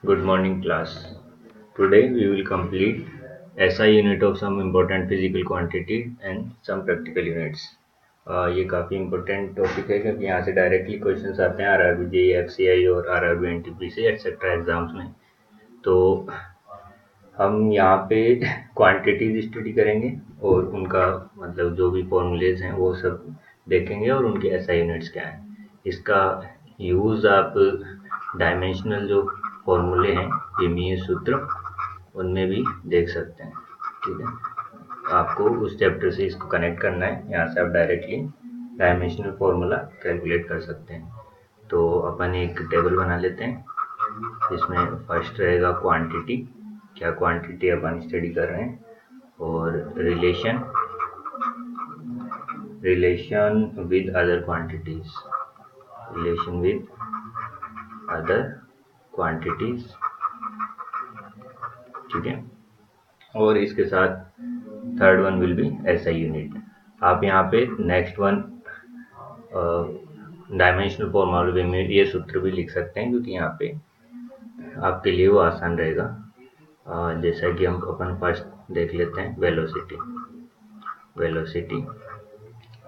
Good morning, class. Today we will complete SI unit of some important physical quantity and some practical units. ये काफ़ी important topic है क्योंकि यहाँ से directly questions आते हैं आरआरबी जेई एफसीआई और आरआरबी एनटीपी से एक्सेट्रा एग्जाम्स में। तो हम यहाँ पे क्वांटिटीज स्टडी करेंगे और उनका मतलब जो भी फॉर्मूलेज हैं वो सब देखेंगे और उनके एसआई यूनिट्स क्या हैं। इसका यूज़ आप डायमेंशनल जो फॉर्मूले हैं विमीय सूत्र उनमें भी देख सकते हैं। ठीक है, आपको उस चैप्टर से इसको कनेक्ट करना है। यहाँ से आप डायरेक्टली डायमेंशनल फॉर्मूला कैलकुलेट कर सकते हैं। तो अपन एक टेबल बना लेते हैं। इसमें फर्स्ट रहेगा क्वांटिटी, क्या क्वांटिटी अपन स्टडी कर रहे हैं, और relation with other quantities, relation with other quantities. ठीक है, और इसके साथ third one will be SI unit. आप यहाँ पे नेक्स्ट वन डायमेंशनल फॉर्मूला में ये सूत्र भी लिख सकते हैं क्योंकि यहाँ पे आपके लिए वो आसान रहेगा। जैसा कि हम अपन फर्स्ट देख लेते हैं वेलोसिटी।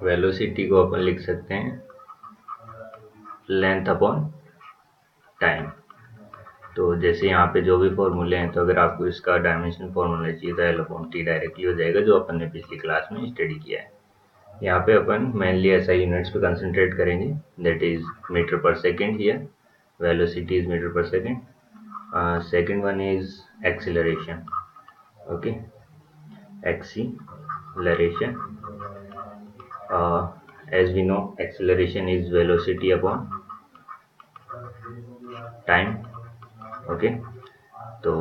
वेलोसिटी को अपन लिख सकते हैं लेंथ अपॉन टाइम। तो जैसे यहाँ पे जो भी फॉर्मूले हैं, तो अगर आपको इसका डायमेंशनल फॉर्मूला चाहिए तो एल अपॉन टी डायरेक्टली हो जाएगा, जो अपन ने पिछली क्लास में स्टडी किया है। यहाँ पे अपन मेनली एसआई यूनिट्स पे कंसंट्रेट करेंगे, that is metre per second. Here velocity is metre per second. Second one is acceleration. Okay, acceleration. As we know, acceleration is velocity upon time. Okay, तो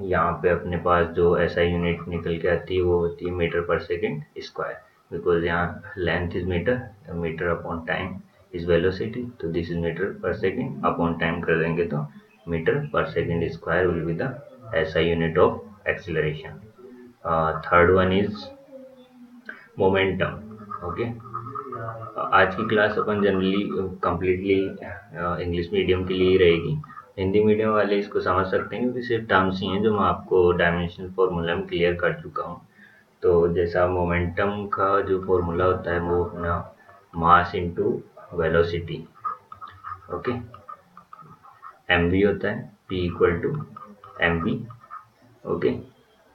यहाँ पे अपने पास जो ऐसा यूनिट निकल के आती है वो होती है metre per second square, because यहाँ length is metre, metre upon time is velocity, तो this is metre per second upon time कर देंगे तो metre per second square will be the ऐसा unit of acceleration. Third one is momentum. Okay, आज की class अपन generally completely English medium के लिए ही रहेगी। हिंदी मीडियम वाले इसको समझ सकते हैं क्योंकि सिर्फ टर्म्स ही हैं जो मैं आपको डायमेंशनल फॉर्मूला में क्लियर कर चुका हूँ। तो जैसा मोमेंटम का जो फॉर्मूला होता है वो अपना mass into velocity. Okay, M V होता है, P equal to M V. Okay,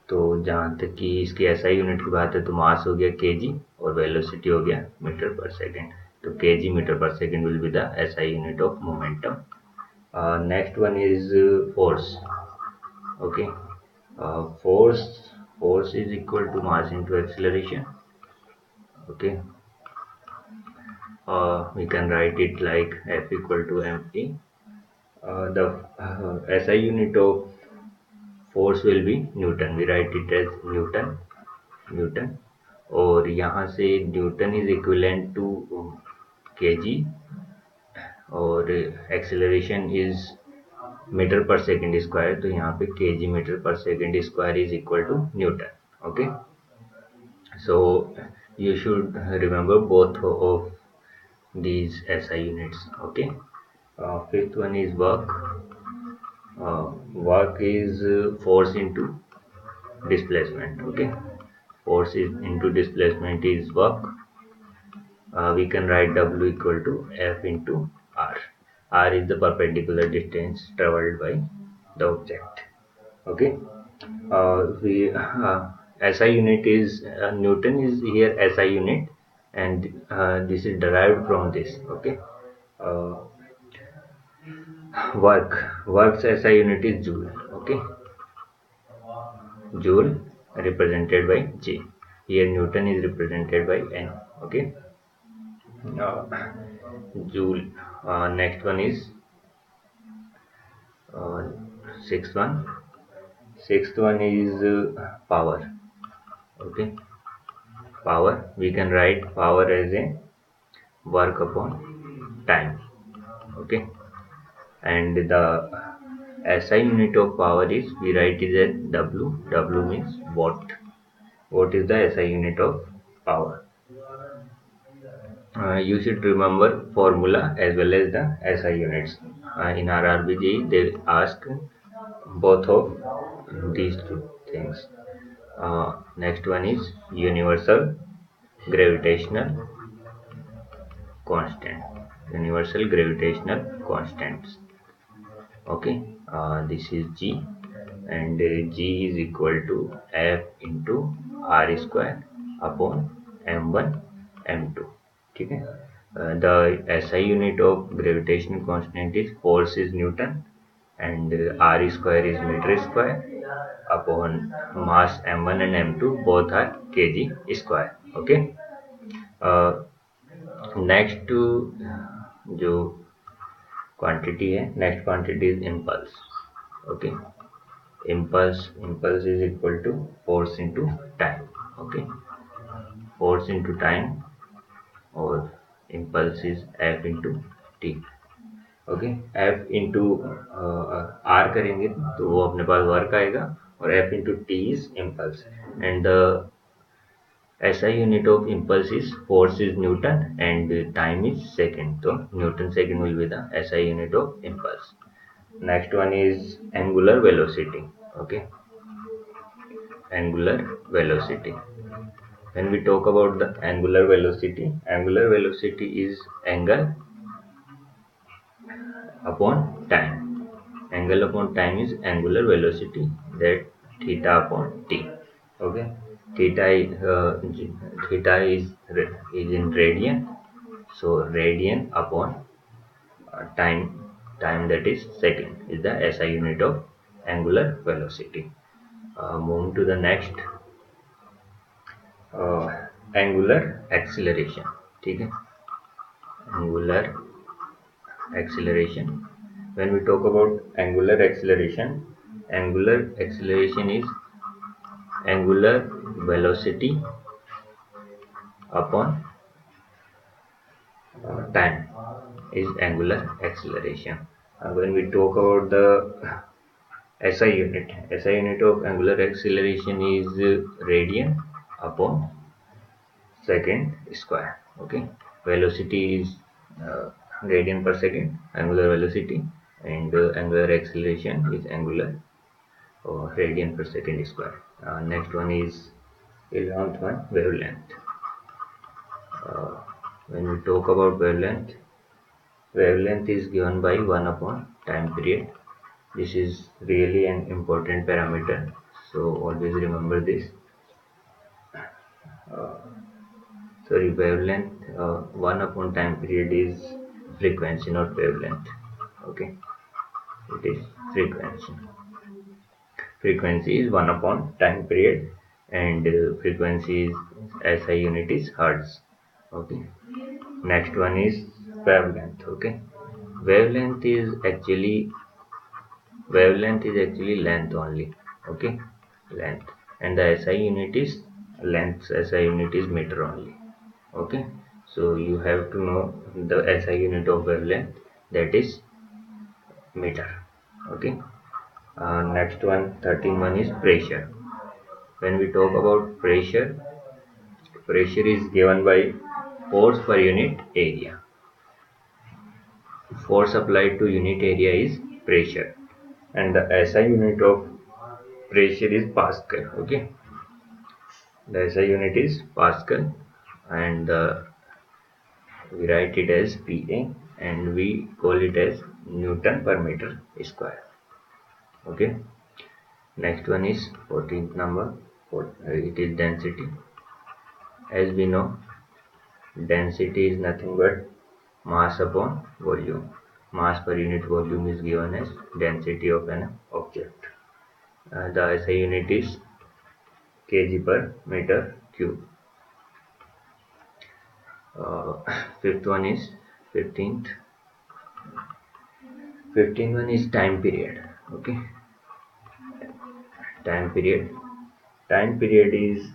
तो जहाँ तक कि इसकी एसआई यूनिट की बात है तो मास हो गया केजी और वेलोसिटी हो गया मीटर पर सेकेंड। तो KG metre per second will be the SI unit of momentum. Next one is force. Okay, force is equal to mass into acceleration. Okay, we can write it like F equal to mp. The SI unit of force will be Newton. We write it as Newton, और यहाँ से newton is equivalent to KG और acceleration is metre per second square, तो यहाँ पे KG metre per second square is equal to newton. Okay, so you should remember both of these SI units. Okay, fifth one is work. Work is force into displacement. Okay, force is into displacement is work. We can write W equal to F into R. R is the perpendicular distance traveled by the object. Okay, SI unit is Newton is here SI unit, and this is derived from this. Okay, uh, works SI unit is joule. Okay, joule represented by J. Here Newton is represented by N. Okay, uh, joule. Next one is uh, sixth one. Sixth one is power. Okay, power, we can write power as a work upon time. Okay, and the SI unit of power is, we write it as W. W means watt. Watt is the SI unit of power. You should remember formula as well as the SI units. In RRBG they ask both of these two things. Next one is universal gravitational constant. Universal gravitational constants. Okay, this is G, and G is equal to F into R square upon M1 M2. ठीक है. The SI unit of gravitational constant is force is Newton, and R square is meter square upon mass M1 and M2 both are kg square. Okay. uh, Next to जो quantity है, next quantity is impulse. Okay. Impulse is equal to force into time. Okay, force into time, or impulse is F into t. Okay. F into R करेंगे तो वो अपने पास work आएगा, और F into t is impulse, and the SI unit of impulse is force is Newton and time is second. So Newton second will be the SI unit of impulse. Next one is angular velocity. Okay, angular velocity. When we talk about the angular velocity is angle upon time. Angle upon time is angular velocity, that theta upon t. Okay, theta is in radian, so radian upon time that is second is the SI unit of angular velocity. Moving to the next, angular acceleration. ठीक है. Angular acceleration. When we talk about angular acceleration is angular velocity upon time is angular acceleration. When we talk about the SI unit of angular acceleration is radian upon second square. Okay, velocity is radian per second, angular velocity, and angular acceleration is angular or radian per second square. Next one is 11th one, wavelength. Uh, when we talk about wavelength is given by 1 upon time period. This is really an important parameter, so always remember this. Sorry, wavelength, 1 upon time period is frequency, not wavelength. Okay, it is frequency. Frequency is 1 upon time period, and frequency is SI unit is hertz. Okay. Next one is wavelength. Okay, wavelength is actually length only. Okay, length, and the SI unit is length. SI unit is meter only. Okay, so you have to know the SI unit of wavelength, that is meter. Okay. Next one, 13 one is pressure. When we talk about pressure is given by force per unit area. Force applied to unit area is pressure, and the SI unit of pressure is Pascal. Okay, the SI unit is Pascal, and we write it as PA, and we call it as Newton per meter square. Okay. Next one is 14th number. It is density. As we know, density is nothing but mass upon volume. Mass per unit volume is given as density of an object. The SI unit is kg per meter cube. Fifth one is 15th. 15th one is time period. Okay, time period. Time period is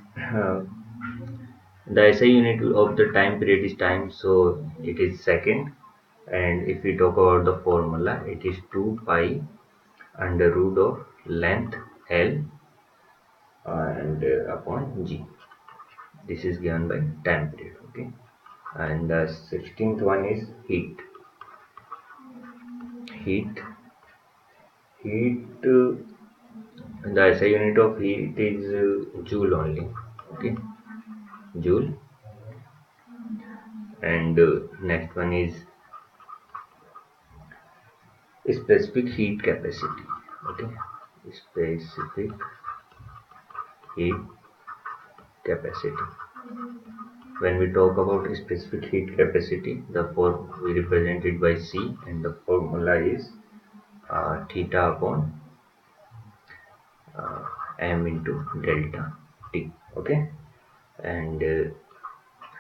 the SI unit of the time period is time, so it is second. And if we talk about the formula, it is 2 pi under root of length L and upon G. This is given by time period. Okay, and the 16th one is heat. Heat, the SI unit of heat is joule only. Okay, joule. And next one is specific heat capacity. Okay, specific heat capacity. When we talk about specific heat capacity, the form we represent it by C, and the formula is theta upon uh, m into delta T. Okay, and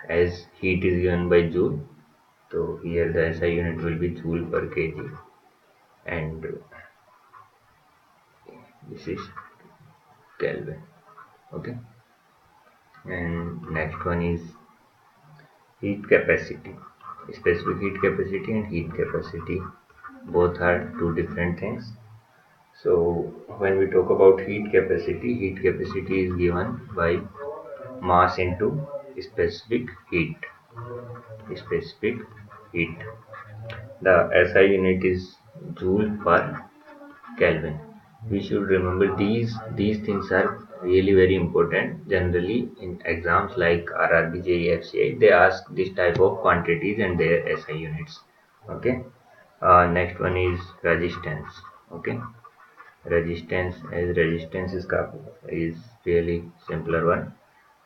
as heat is given by joule, so here the SI unit will be joule per kg, and this is Kelvin. Okay, and next one is heat capacity. Specific heat capacity and heat capacity both are two different things. So when we talk about heat capacity is given by mass into specific heat. Specific heat. The SI unit is joule per Kelvin. We should remember these things are really very important. Generally in exams like RRB, JEE, FCI, they ask this type of quantities and their SI units. Okay. Next one is resistance. Okay. Resistance is really simpler one.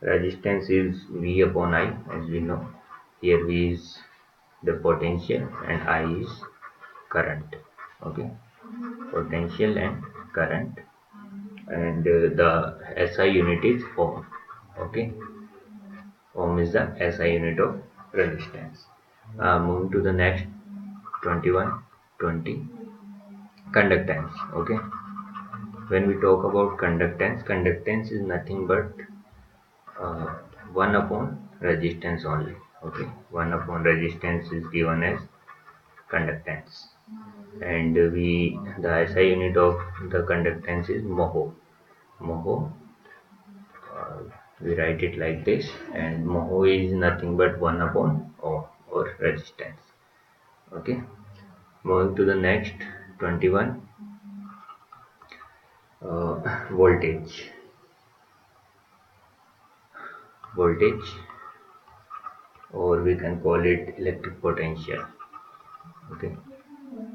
Resistance is V upon I, as we know. Here V is the potential and I is current. Okay, potential and current, and the SI unit is ohm. Okay, ohm is the SI unit of resistance. Moving to the next 21, 20, conductance. Okay, when we talk about conductance is nothing but uh, 1 upon resistance only. Okay, 1 upon resistance is given as conductance, and the SI unit of the conductance is mho. Mho, uh, we write it like this, and mho is nothing but 1 upon ohm or resistance. Okay, moving to the next 21, voltage. Voltage, or we can call it electric potential. Okay,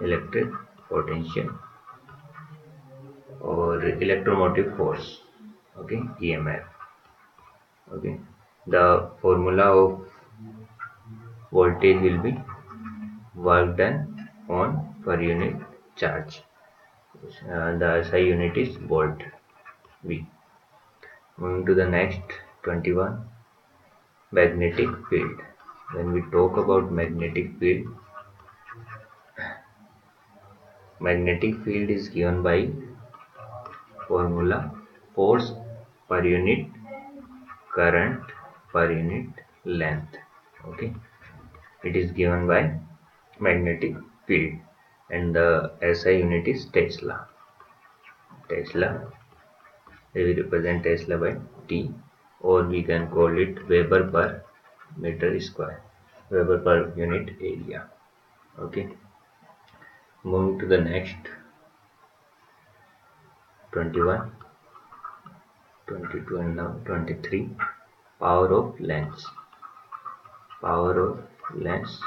electric potential or electromotive force. Okay, EMF. Okay, the formula of voltage will be work done on per unit charge. The SI unit is volt. V. Moving to the next 21, magnetic field. When we talk about magnetic field is given by formula force per unit current per unit length. Okay, it is given by magnetic field, and the SI unit is Tesla. Tesla, we represent Tesla by T, or we can call it Weber per meter square, Weber per unit area. Okay, moving to the next 21, 22, and now 23, power of lens. Power of lens.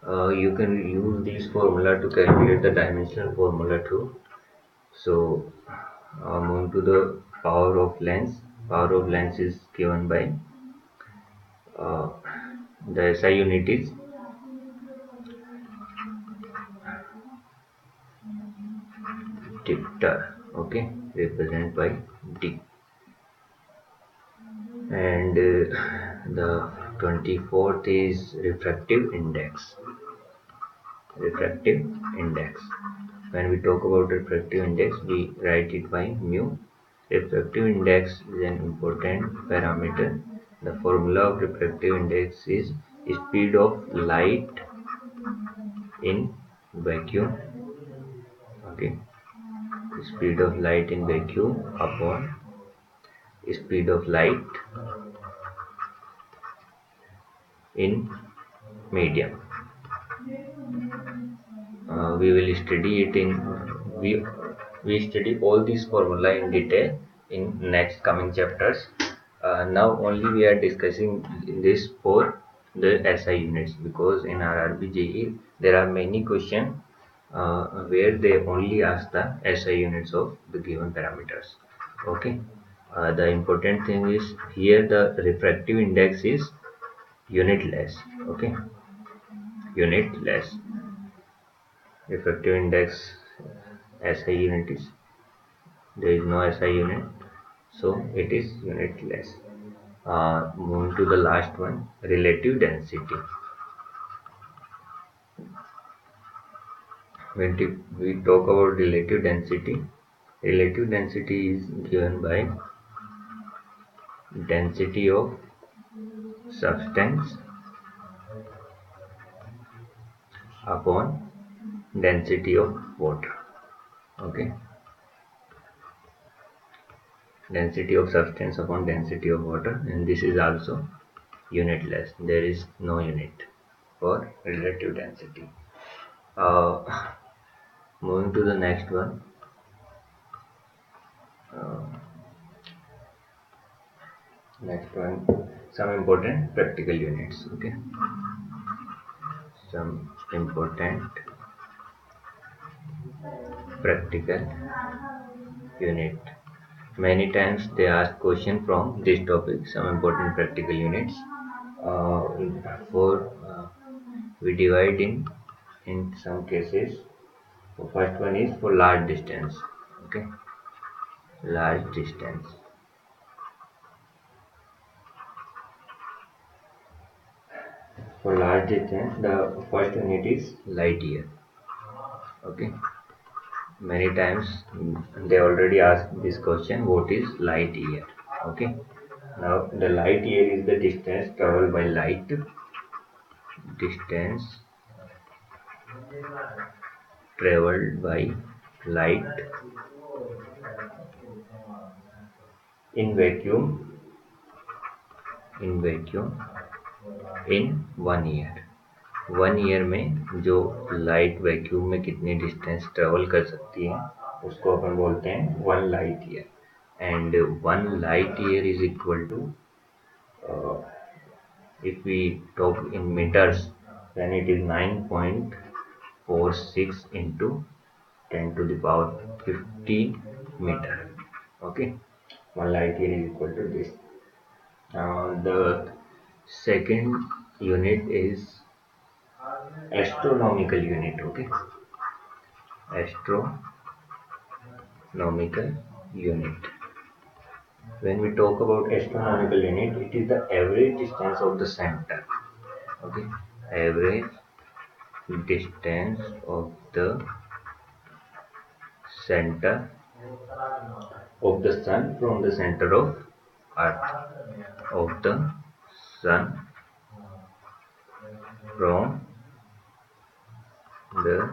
You can use this formula to calculate the dimensional formula too. So, moving to the power of lens. Power of lens is given by uh, the SI unit is diopter. Okay, represented by D. And the 24th is refractive index. Refractive index. When we talk about refractive index, we write it by mu. Refractive index is an important parameter. The formula of refractive index is speed of light in vacuum. Okay, speed of light in vacuum upon speed of light in medium. we will study it in we we study all these formula in detail in next coming chapters. Now only we are discussing this for the SI units, because in our RBJE there are many questions where they only ask the SI units of the given parameters. Okay. The important thing is here the refractive index is unitless. Okay, unitless. Refractive index SI unit is, there is no SI unit, so it is unitless. Moving to the last one, relative density. When we talk about relative density is given by density of substance upon density of water. Okay, density of substance upon density of water, and this is also unitless. There is no unit for relative density. Uh, Moving to the next one. Uh, Next one, some important practical units. Okay, some important practical unit. Many times they ask question from this topic. Some important practical units. Uh, for we divide in some cases. The first one is for large distance. Okay, large distance. For large distance, the first unit is light year. Okay, many times they already asked this question: what is light year? Okay, now the light year is the distance traveled by light. Distance traveled by light in vacuum in 1 year. 1 year में जो light vacuum में कितनी distance travel कर सकती है उसको अपन बोलते हैं 1 light year. And 1 light year is equal to, if we talk in meters, then it is 9.46 into 10 to the power 15 meter. Okay, 1 light year is equal to this. The second unit is astronomical unit. Okay, astronomical unit. When we talk about astronomical unit, it is the average distance of the center. Okay, average distance of the center of the sun from the center of earth. Of the sun from the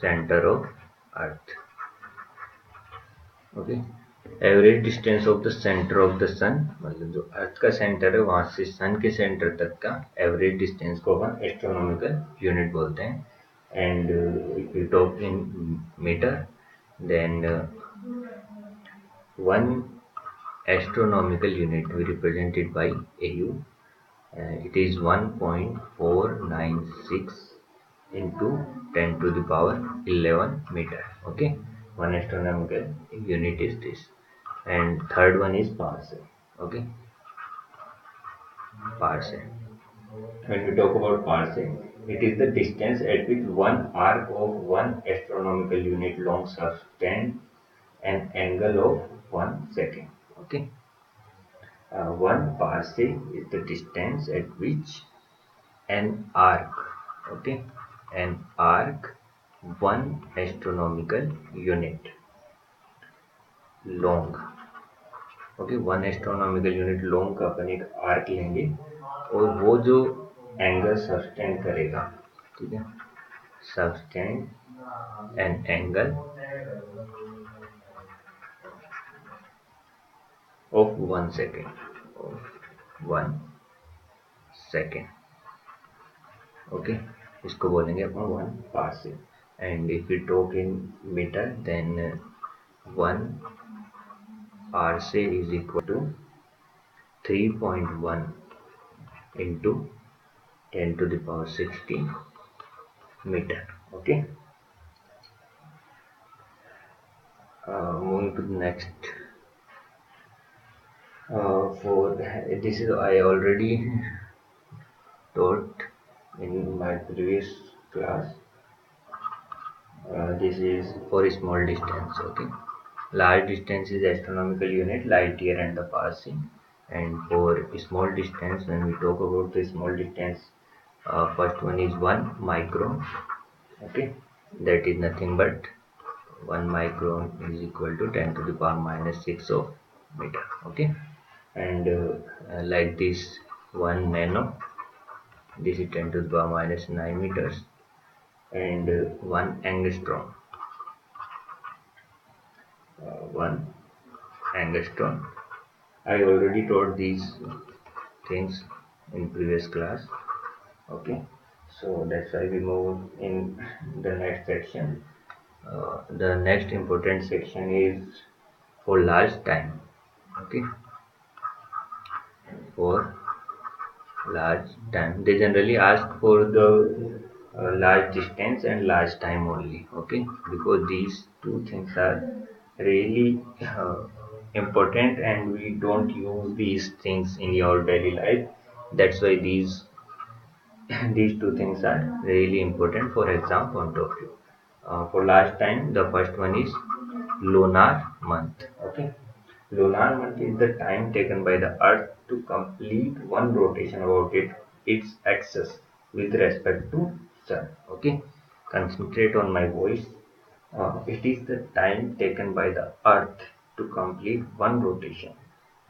center of earth. Okay, average distance of the centre of the sun, मतलब जो अर्थ का centre है वहां से सन के centre तक का average distance को अपन एस्ट्रोनॉमिकल यूनिट बोलते हैं. And if you talk in metre, then one astronomical unit we represented by AU. It is 1.496 into 10 to the power 11 meter. Okay, one astronomical unit is this. And third one is parsec. Okay, parsec. When we talk about parsec, it is the distance at which one arc of one astronomical unit long subtends an angle of 1 second. Okay, one parsec is the distance at which an arc, okay, an arc, one astronomical unit long. Okay, 1 astronomical unit long का अपन एक arc लेंगे और वो जो angle sustain करेगा, ठीक है, sustain an angle of 1 second, of 1 second. Okay, इसको बोलेंगे अपन 1 parsec. And if we talk in meter, then 1 parsec is equal to 3.1 into 10 to the power 16 meter. Okay. Moving to the next. For this is I already taught in my previous class. This is for small distance. Okay. Large distance is astronomical unit, light year and the passing. And for small distance, when we talk about the small distance, first one is 1 micron. Okay, that is nothing but 1 micron is equal to 10 to the power minus 6 of meter. Okay, and like this 1 nano, this is 10 to the power minus 9 meters, and 1 angstrom, 1 angstrom. I already taught these things in previous class. Okay, so that's why we move in the next section. The next important section is for large time. Okay, for large time they generally ask for the large distance and large time only. Okay, because these two things are really important and we don't use these things in your daily life. That's why these two things are really important for exam point of view. For last time, the first one is lunar month. Okay, lunar month is the time taken by the Earth to complete one rotation about its axis with respect to Sun. Okay, concentrate on my voice. It is the time taken by the Earth to complete one rotation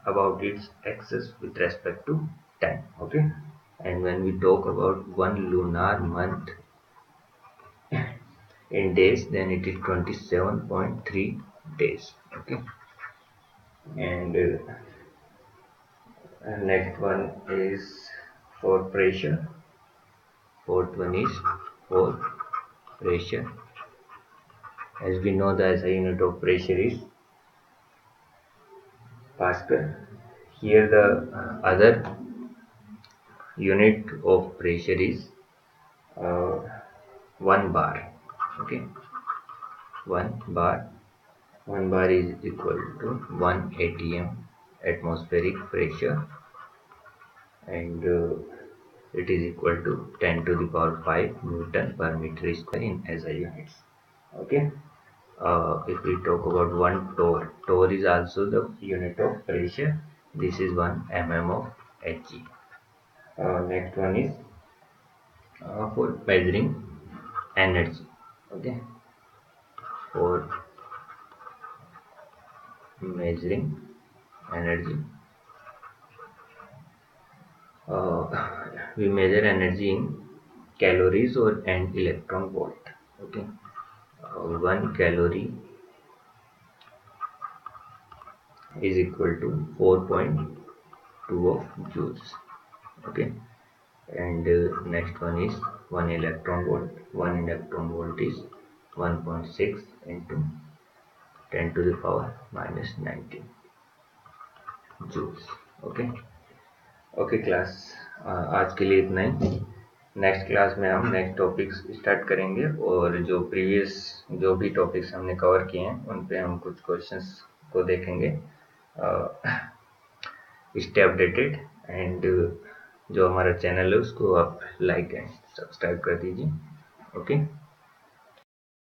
about its axis with respect to time. Okay, and when we talk about one lunar month in days, then it is 27.3 days. Okay, and next one is for pressure. Fourth one is for pressure. As we know, the SI unit of pressure is Pascal. Here the other unit of pressure is uh, 1 bar. Okay, 1 bar. 1 bar is equal to 1 atm atmospheric pressure, and it is equal to 10 to the power 5 Newton per meter square in SI units. Okay. If we talk about 1 torr, torr is also the unit of pressure. This is 1 mm of Hg. Next one is for measuring energy. Okay. For measuring energy, uh, we measure energy in calories or and electron volt. Okay, 1 calorie is equal to 4.2 of joules. Okay, and next one is 1 electron volt. 1 electron volt is 1.6 into 10 to the power minus 19 joules. Okay. Okay class, आज के लिए इतना ही. Next class में हम next topics start करेंगे और जो previous जो भी टॉपिक्स हमने कवर किए हैं उन पे हम कुछ क्वेश्चंस को देखेंगे. स्टे अपडेटेड एंड जो हमारा चैनल है उसको आप लाइक एंड सब्सक्राइब कर दीजिए. ओके.